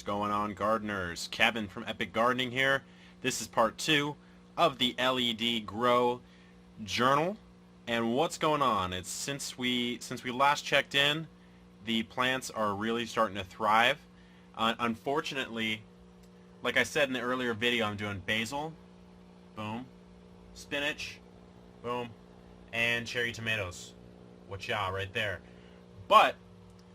What's going on, gardeners? Kevin from Epic Gardening here. This is part 2 of the LED Grow Journal. And what's going on? It's since we last checked in, the plants are really starting to thrive. Unfortunately, like I said in the earlier video, I'm doing basil, boom, spinach, boom, and cherry tomatoes. Watcha right there. But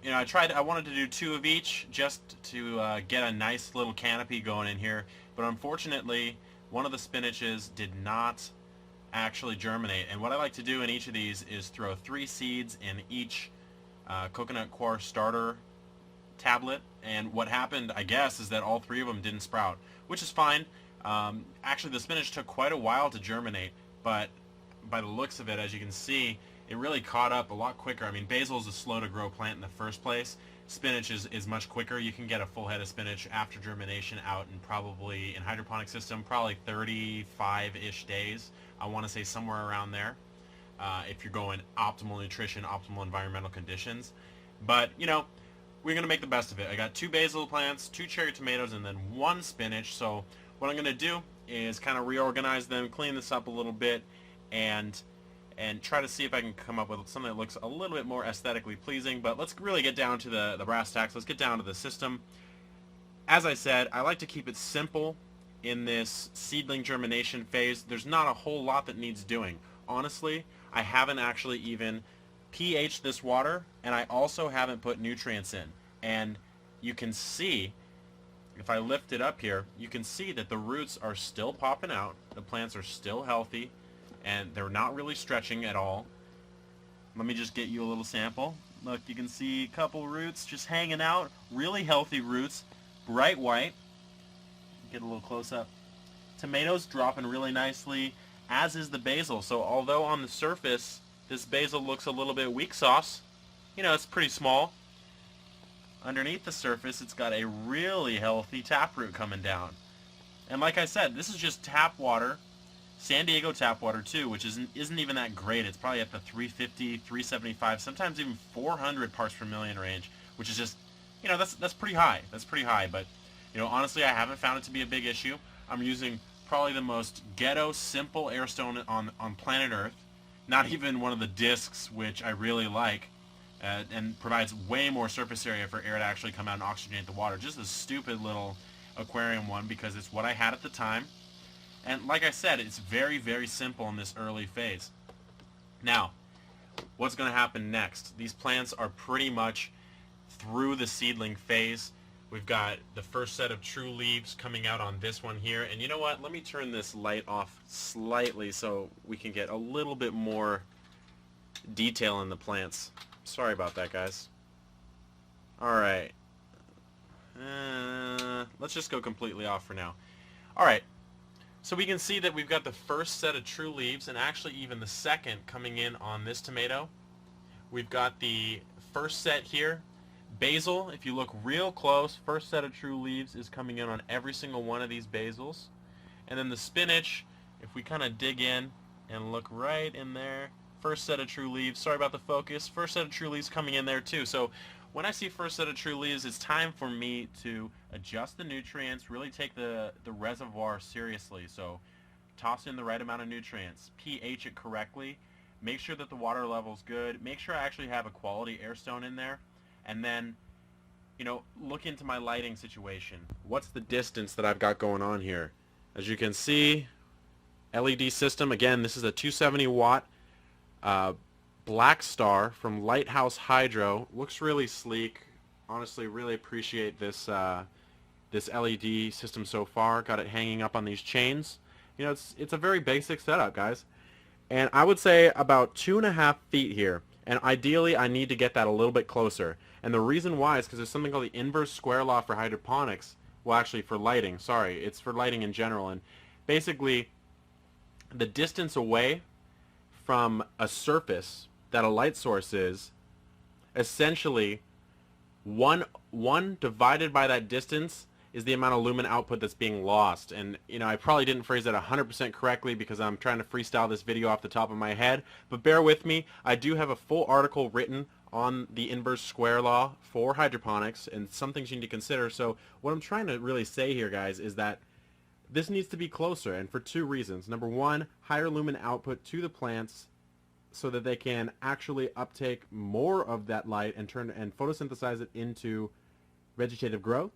you know, I wanted to do 2 of each just to get a nice little canopy going in here, but unfortunately one of the spinaches did not actually germinate. And what I like to do in each of these is throw 3 seeds in each coconut coir starter tablet, and what happened, I guess, is that all 3 of them didn't sprout, which is fine. Actually, the spinach took quite a while to germinate, but by the looks of it, as you can see, it really caught up a lot quicker. I mean, basil is a slow to grow plant in the first place. Spinach is much quicker. You can get a full head of spinach after germination out in probably, in hydroponic system, probably 35-ish days. I want to say somewhere around there, if you're going optimal nutrition, optimal environmental conditions. But, you know, we're going to make the best of it. I got 2 basil plants, 2 cherry tomatoes, and then 1 spinach. So what I'm going to do is kind of reorganize them, clean this up a little bit, and try to see if I can come up with something that looks a little bit more aesthetically pleasing. But let's really get down to the brass tacks. Let's get down to the system. As I said, I like to keep it simple in this seedling germination phase. There's not a whole lot that needs doing. Honestly, I haven't actually even pH this water, and I also haven't put nutrients in. And you can see, if I lift it up here, you can see that the roots are still popping out. The plants are still healthy, and they're not really stretching at all. Let me just get you a little sample. Look, you can see a couple roots just hanging out. Really healthy roots, bright white. Get a little close up. Tomatoes dropping really nicely, as is the basil. So although on the surface this basil looks a little bit weak sauce, you know, it's pretty small, underneath the surface it's got a really healthy taproot coming down. And like I said, this is just tap water. San Diego tap water too, which isn't even that great. It's probably at the 350, 375, sometimes even 400 parts per million range, which is just, you know, that's pretty high. That's pretty high, but you know, honestly, I haven't found it to be a big issue. I'm using probably the most ghetto, simple air stone on planet Earth. Not even one of the discs, which I really like, and provides way more surface area for air to actually come out and oxygenate the water. Just a stupid little aquarium one because it's what I had at the time. And like I said, it's very, very simple in this early phase. Now, what's going to happen next? These plants are pretty much through the seedling phase. We've got the first set of true leaves coming out on this one here. And you know what? Let me turn this light off slightly so we can get a little bit more detail in the plants. Sorry about that, guys. Alright. Let's just go completely off for now. Alright. So we can see that we've got the first set of true leaves, and actually even the second coming in on this tomato. We've got the first set here. Basil, if you look real close, first set of true leaves is coming in on every single one of these basils. And then the spinach, if we kind of dig in and look right in there, first set of true leaves, sorry about the focus, first set of true leaves coming in there too. So when I see first set of true leaves, it's time for me to adjust the nutrients, really take the reservoir seriously. So toss in the right amount of nutrients, pH it correctly, make sure that the water level's good, make sure I actually have a quality air stone in there, and then, you know, look into my lighting situation. What's the distance that I've got going on here? As you can see, LED system, again, this is a 270 watt Black Star from Lighthouse Hydro. Looks really sleek. Honestly, really appreciate this this LED system so far. Got it hanging up on these chains. You know, it's a very basic setup, guys. And I would say about 2.5 feet here. And ideally, I need to get that a little bit closer. And the reason why is because there's something called the inverse square law for hydroponics. Well, actually, for lighting. Sorry, it's for lighting in general. And basically, the distance away from a surface that a light source is, essentially, one divided by that distance is the amount of lumen output that's being lost. And you know, I probably didn't phrase that 100% correctly because I'm trying to freestyle this video off the top of my head, but bear with me. I do have a full article written on the inverse square law for hydroponics and some things you need to consider. So what I'm trying to really say here, guys, is that this needs to be closer, and for two reasons. Number one, higher lumen output to the plants so that they can actually uptake more of that light and photosynthesize it into vegetative growth.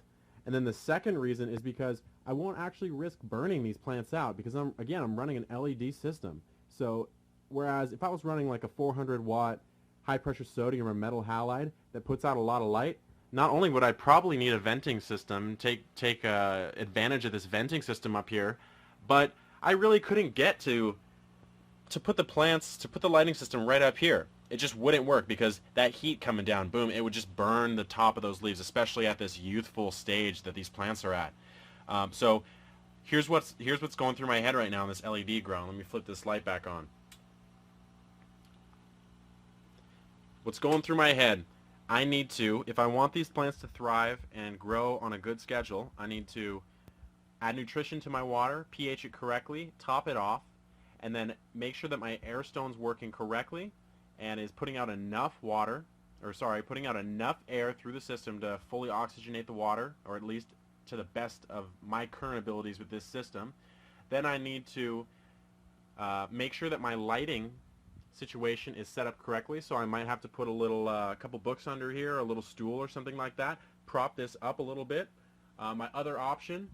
And then the second reason is because I won't actually risk burning these plants out, because I'm running an LED system. So whereas if I was running like a 400 watt high pressure sodium or metal halide that puts out a lot of light, not only would I probably need a venting system, take advantage of this venting system up here, but I really couldn't get to put the lighting system right up here. It just wouldn't work, because that heat coming down, boom, it would just burn the top of those leaves, especially at this youthful stage that these plants are at. So here's what's going through my head right now in this LED grow. Let me flip this light back on. What's going through my head? I need to, if I want these plants to thrive and grow on a good schedule, I need to add nutrition to my water, pH it correctly, top it off, and then make sure that my air stone's working correctly and is putting out enough putting out enough air through the system to fully oxygenate the water, or at least to the best of my current abilities with this system. Then I need to make sure that my lighting situation is set up correctly, so I might have to put a little couple books under here, a little stool or something like that, prop this up a little bit. My other option,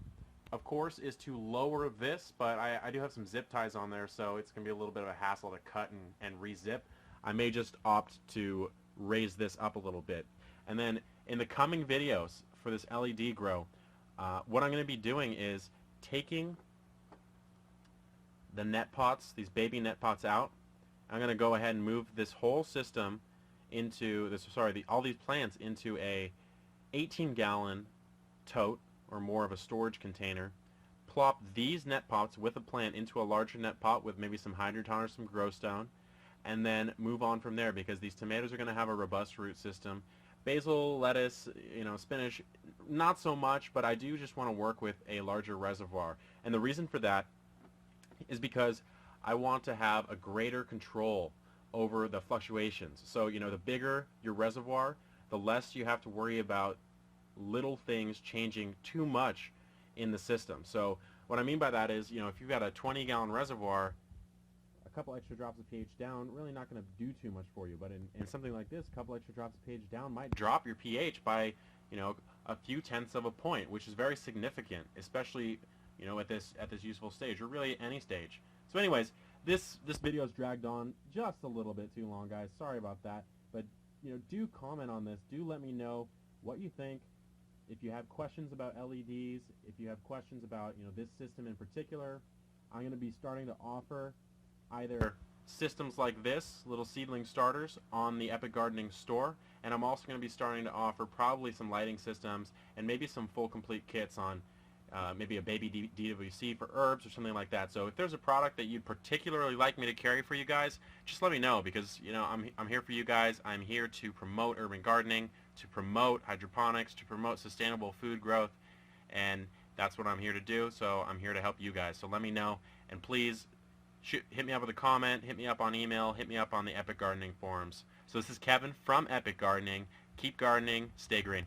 of course, is to lower this, but I do have some zip ties on there, so it's going to be a little bit of a hassle to cut and re-zip. I may just opt to raise this up a little bit. And then in the coming videos for this LED grow, what I'm going to be doing is taking the net pots, these baby net pots out. I'm going to go ahead and move this whole system into all these plants into a 18-gallon tote or more of a storage container. Plop these net pots with a plant into a larger net pot with maybe some hydroton or some grow stone, and then move on from there, because these tomatoes are going to have a robust root system. Basil, lettuce, spinach, not so much, but I do just want to work with a larger reservoir. And the reason for that is because I want to have a greater control over the fluctuations. So, the bigger your reservoir, the less you have to worry about little things changing too much in the system. So what I mean by that is, if you've got a 20-gallon reservoir, a couple extra drops of pH down really not going to do too much for you. But in something like this, a couple extra drops of pH down might drop your pH by, a few tenths of a point, which is very significant, especially, at this useful stage, or really any stage. So anyways, this video is dragged on just a little bit too long, guys. Sorry about that. But, do comment on this. Do let me know what you think. If you have questions about LEDs, if you have questions about, this system in particular, I'm going to be starting to offer either systems like this, little seedling starters, on the Epic Gardening store, and I'm also going to be starting to offer probably some lighting systems and maybe some full complete kits on maybe a baby DWC for herbs or something like that. So if there's a product that you'd particularly like me to carry for you guys, just let me know, because I'm here for you guys. I'm here to promote urban gardening, to promote hydroponics, to promote sustainable food growth, and that's what I'm here to do. So I'm here to help you guys. So let me know, and please hit me up with a comment, hit me up on email, hit me up on the Epic Gardening forums. So this is Kevin from Epic Gardening. Keep gardening, stay green.